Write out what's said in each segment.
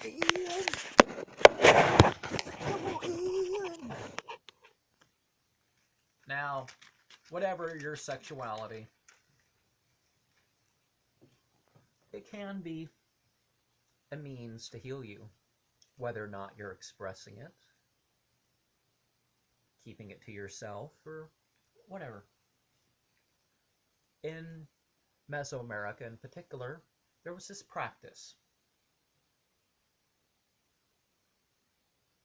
Ian. Ian. Now, whatever your sexuality, it can be a means to heal you, whether or not you're expressing it, keeping it to yourself, or whatever. In Mesoamerica in particular, there was this practice.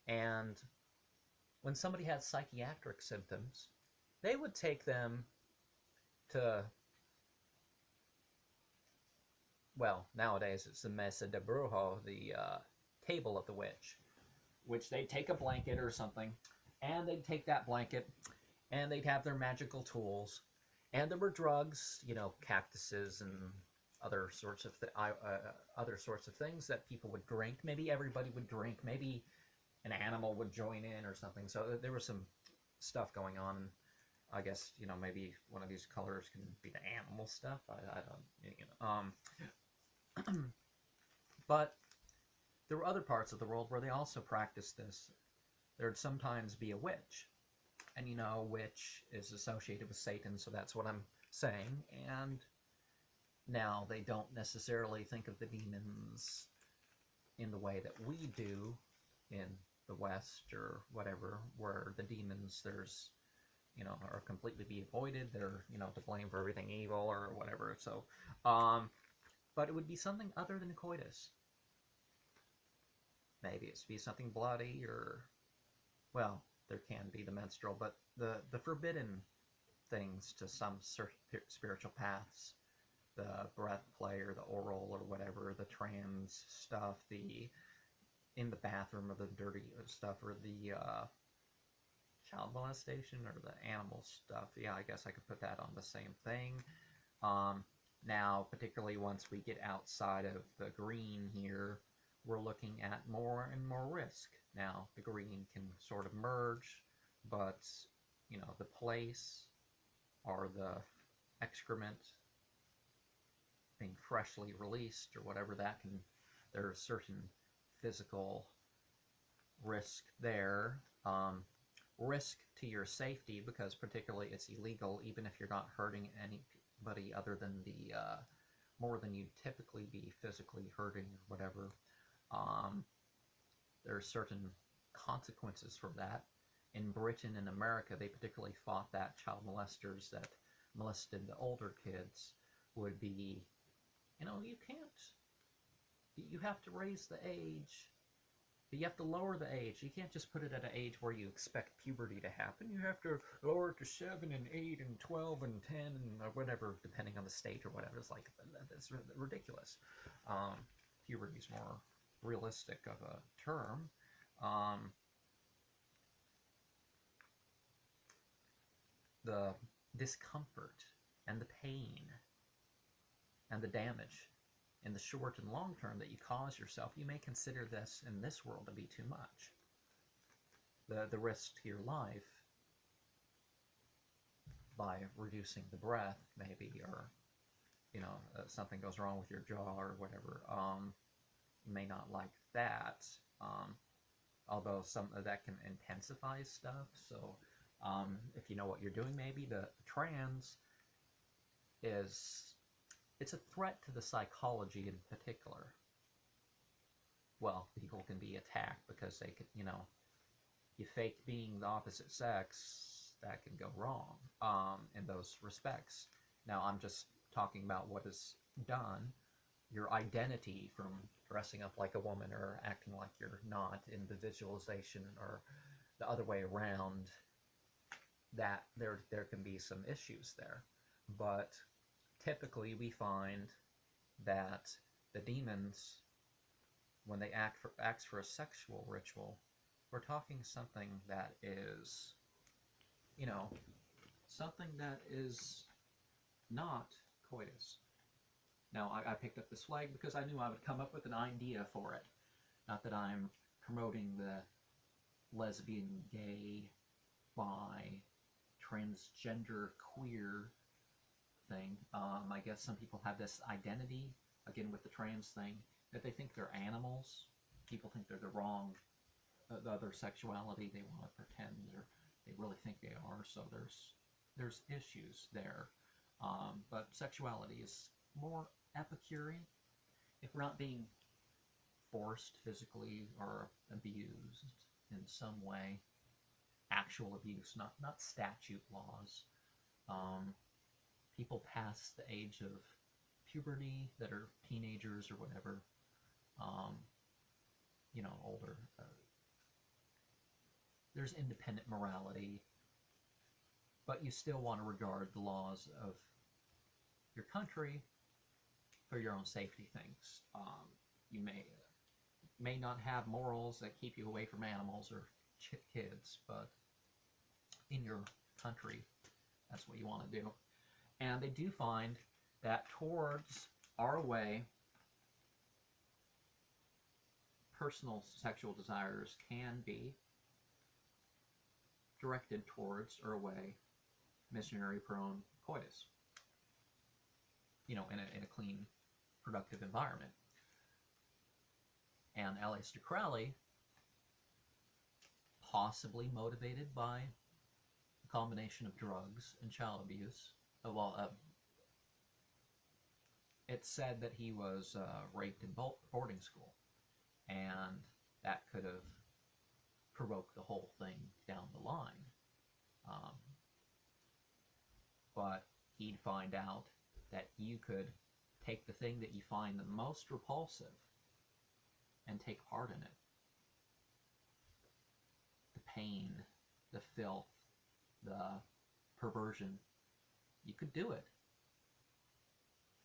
And when somebody had psychiatric symptoms, they would take them to, well, nowadays it's the Mesa de Brujo, the table of the witch, which they'd take a blanket or something, and they'd take that blanket, and they'd have their magical tools, and there were drugs, you know, cactuses and other sorts of things that people would drink. Maybe everybody would drink. Maybe an animal would join in or something. So there was some stuff going on. And I guess, you know, maybe one of these colors can be the animal stuff. I don't, you know. But there were other parts of the world where they also practiced this. There'd sometimes be a witch. And, you know, witch is associated with Satan, so that's what I'm saying. And now they don't necessarily think of the demons in the way that we do in the West or whatever, where the demons, there's, you know, are completely be avoided. They're, you know, to blame for everything evil or whatever. So, but it would be something other than coitus. Maybe it's be something bloody or, well, there can be the menstrual, but the forbidden things to some spiritual paths, the breath play or the oral or whatever, the trans stuff, the in the bathroom or the dirty stuff, or the child molestation or the animal stuff. Yeah, I guess I could put that on the same thing. Now, particularly once we get outside of the green here, we're looking at more and more risk. Now, the green can sort of merge, but, you know, the place or the excrement being freshly released or whatever, that can, there's certain physical risk there. Risk to your safety, because particularly it's illegal, even if you're not hurting anybody other than the more than you'd typically be physically hurting or whatever. There are certain consequences for that. In Britain and America, they particularly fought that child molesters that molested the older kids would be, you know, you can't, you have to raise the age. You have to lower the age. You can't just put it at an age where you expect puberty to happen. You have to lower it to 7 and 8 and 12 and 10 and whatever, depending on the state or whatever. It's like, that's ridiculous. Puberty is more realistic of a term. The discomfort and the pain and the damage in the short and long term that you cause yourself, you may consider this in this world to be too much. The risk to your life by reducing the breath, maybe, or, you know, something goes wrong with your jaw or whatever. You may not like that. Although some of that can intensify stuff. So if you know what you're doing, maybe the trans is, it's a threat to the psychology in particular. Well, people can be attacked because they could, you know, you fake being the opposite sex, that can go wrong in those respects. Now, I'm just talking about what is done. Your identity, from dressing up like a woman or acting like you're not in the visualization, or the other way around, that there can be some issues there. But typically we find that the demons, when they act for a sexual ritual, we're talking something that is, you know, something that is not coitus. Now, I picked up this flag because I knew I would come up with an idea for it. Not that I'm promoting the lesbian, gay, bi, transgender, queer thing. I guess some people have this identity, again with the trans thing, that they think they're animals. people think they're the wrong, the other sexuality, they want to pretend they really think they are, so there's issues there. But sexuality is more Epicurean. If we're not being forced physically or abused in some way, actual abuse, not statute laws. People past the age of puberty that are teenagers or whatever, older. There's independent morality, but you still want to regard the laws of your country for your own safety things. You may not have morals that keep you away from animals or kids, but in your country, that's what you want to do. And they do find that towards our way, personal sexual desires can be directed towards or away missionary-prone coitus, in a clean, productive environment. And Aleister Crowley, possibly motivated by a combination of drugs and child abuse, it's said that he was raped in boarding school, and that could have provoked the whole thing down the line. But he'd find out that you could take the thing that you find the most repulsive and take part in it. The pain, the filth, the perversion. You could do it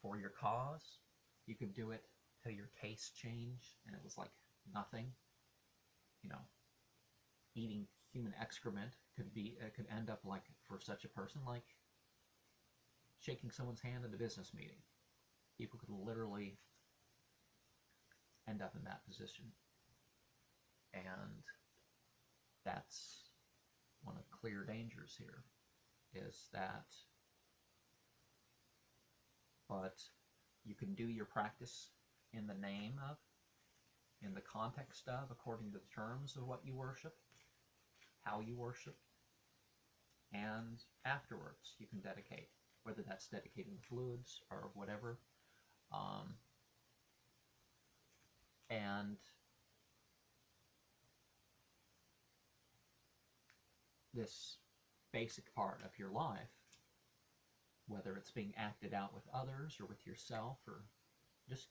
for your cause. You could do it till your taste changed and it was like nothing. Eating human excrement could end up like, for such a person, like shaking someone's hand at a business meeting. People could literally end up in that position. And that's one of the clear dangers here, is that, but you can do your practice in the name of, in the context of, according to the terms of what you worship, how you worship, and afterwards you can dedicate, whether that's dedicating the fluids or whatever. And this basic part of your life, whether it's being acted out with others or with yourself or just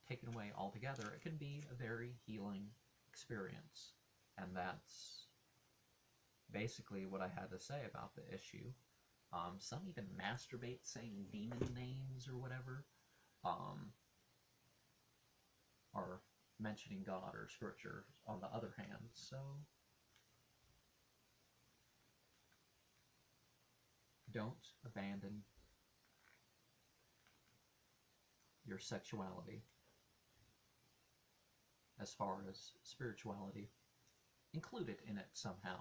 taken away altogether, it can be a very healing experience. And that's basically what I had to say about the issue. Some even masturbate saying demon names or whatever, or mentioning God or Scripture on the other hand. So don't abandon your sexuality. As far as spirituality, include it in it somehow.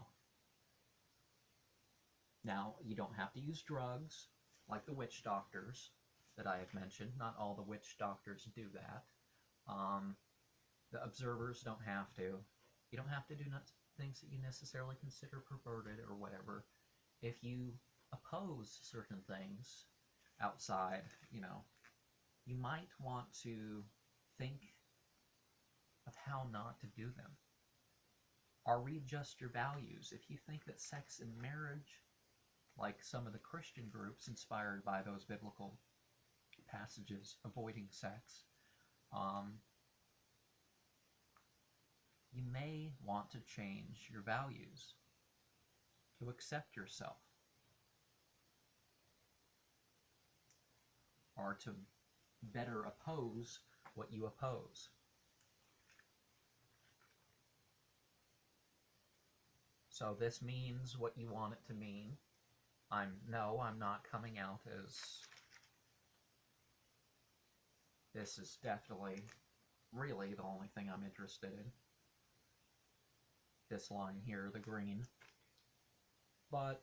Now, you don't have to use drugs like the witch doctors that I have mentioned. Not all the witch doctors do that. The observers don't have to. You don't have to do things that you necessarily consider perverted or whatever. If you oppose certain things outside, you might want to think of how not to do them. Or readjust your values. If you think that sex and marriage, like some of the Christian groups inspired by those biblical passages, avoiding sex, you may want to change your values to accept yourself, or to better oppose what you oppose. So this means what you want it to mean. I'm not coming out as, this is definitely really the only thing I'm interested in. This line here, the green. But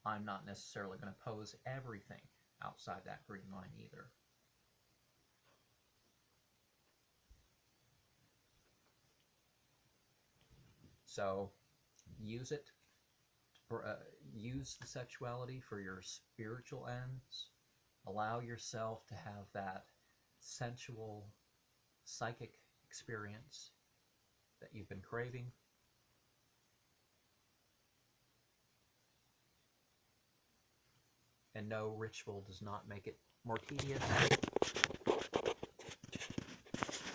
I'm not necessarily going to oppose everything outside that green line either. So use it. Use the sexuality for your spiritual ends. Allow yourself to have that sensual, psychic experience that you've been craving. And no ritual does not make it more tedious,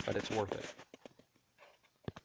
but it's worth it.